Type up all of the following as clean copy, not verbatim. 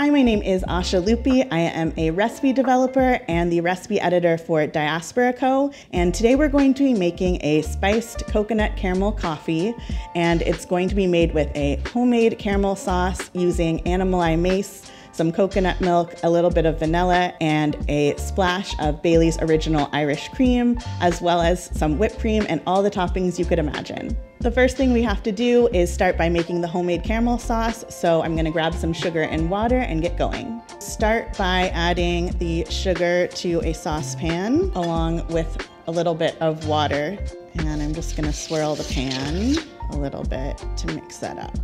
Hi, my name is Asha Lupi. I am a recipe developer and the recipe editor for Diaspora Co. And today we're going to be making a spiced coconut caramel coffee. And it's going to be made with a homemade caramel sauce using animali mace, some coconut milk, a little bit of vanilla, and a splash of Bailey's Original Irish Cream, as well as some whipped cream and all the toppings you could imagine. The first thing we have to do is start by making the homemade caramel sauce, so I'm gonna grab some sugar and water and get going. Start by adding the sugar to a saucepan along with a little bit of water. And I'm just gonna swirl the pan a little bit to mix that up.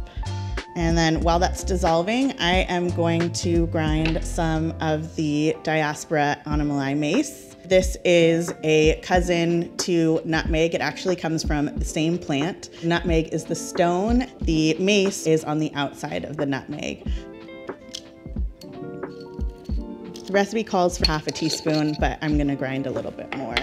And then while that's dissolving, I am going to grind some of the Diaspora animali mace. This is a cousin to nutmeg. It actually comes from the same plant. Nutmeg is the stone. The mace is on the outside of the nutmeg. The recipe calls for half a teaspoon, but I'm gonna grind a little bit more.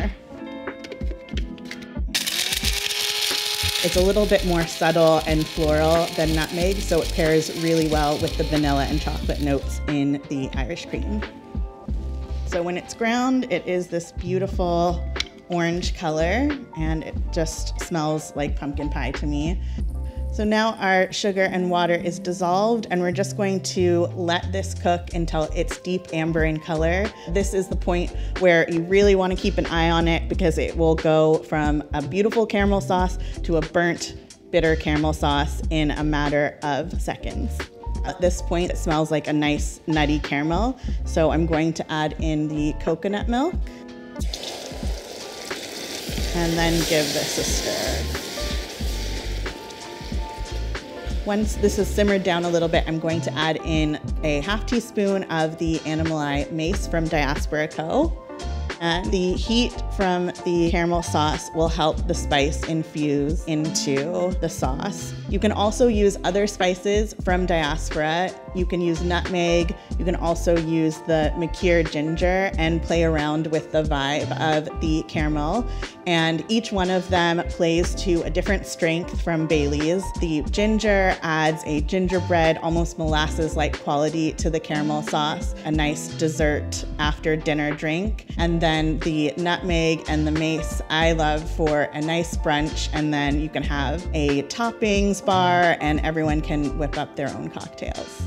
It's a little bit more subtle and floral than nutmeg, so it pairs really well with the vanilla and chocolate notes in the Irish cream. So when it's ground, it is this beautiful orange color, and it just smells like pumpkin pie to me. So now our sugar and water is dissolved, and we're just going to let this cook until it's deep amber in color. This is the point where you really want to keep an eye on it because it will go from a beautiful caramel sauce to a burnt, bitter caramel sauce in a matter of seconds. At this point, it smells like a nice nutty caramel. So I'm going to add in the coconut milk and then give this a stir. Once this is simmered down a little bit, I'm going to add in a half teaspoon of the animali mace from Diaspora Co. And the heat from the caramel sauce will help the spice infuse into the sauce. You can also use other spices from Diaspora. You can use nutmeg. You can also use the Liqueur ginger and play around with the vibe of the caramel. And each one of them plays to a different strength from Bailey's. The ginger adds a gingerbread, almost molasses-like quality to the caramel sauce, a nice dessert after dinner drink. And then the nutmeg and the mace I love for a nice brunch, and then you can have a toppings bar and everyone can whip up their own cocktails.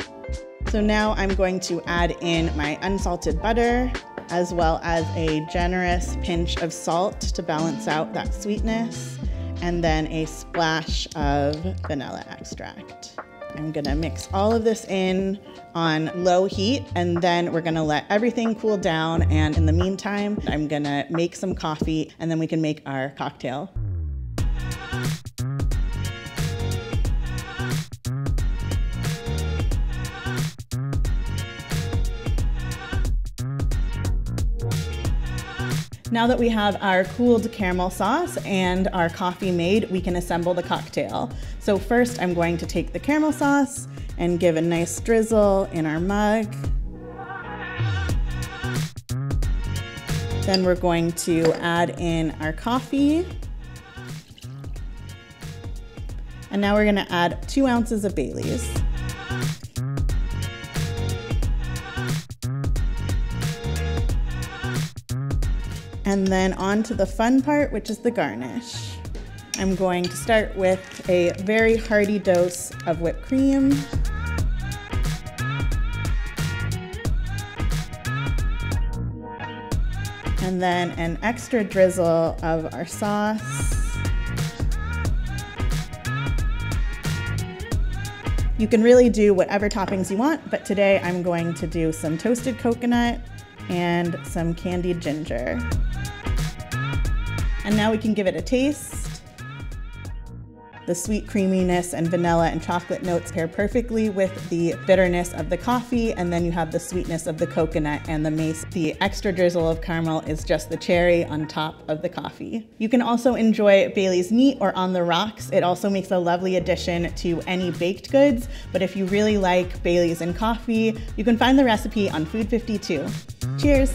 So now I'm going to add in my unsalted butter, as well as a generous pinch of salt to balance out that sweetness, and then a splash of vanilla extract. I'm gonna mix all of this in on low heat, and then we're gonna let everything cool down. And in the meantime, I'm gonna make some coffee, and then we can make our cocktail. Now that we have our cooled caramel sauce and our coffee made, we can assemble the cocktail. So first I'm going to take the caramel sauce and give a nice drizzle in our mug. Then we're going to add in our coffee. And now we're gonna add 2 ounces of Bailey's. And then on to the fun part, which is the garnish. I'm going to start with a very hearty dose of whipped cream. And then an extra drizzle of our sauce. You can really do whatever toppings you want, but today I'm going to do some toasted coconut and some candied ginger. And now we can give it a taste. The sweet creaminess and vanilla and chocolate notes pair perfectly with the bitterness of the coffee, and then you have the sweetness of the coconut and the mace. The extra drizzle of caramel is just the cherry on top of the coffee. You can also enjoy Bailey's neat or on the rocks. It also makes a lovely addition to any baked goods, but if you really like Bailey's and coffee, you can find the recipe on Food52. Cheers!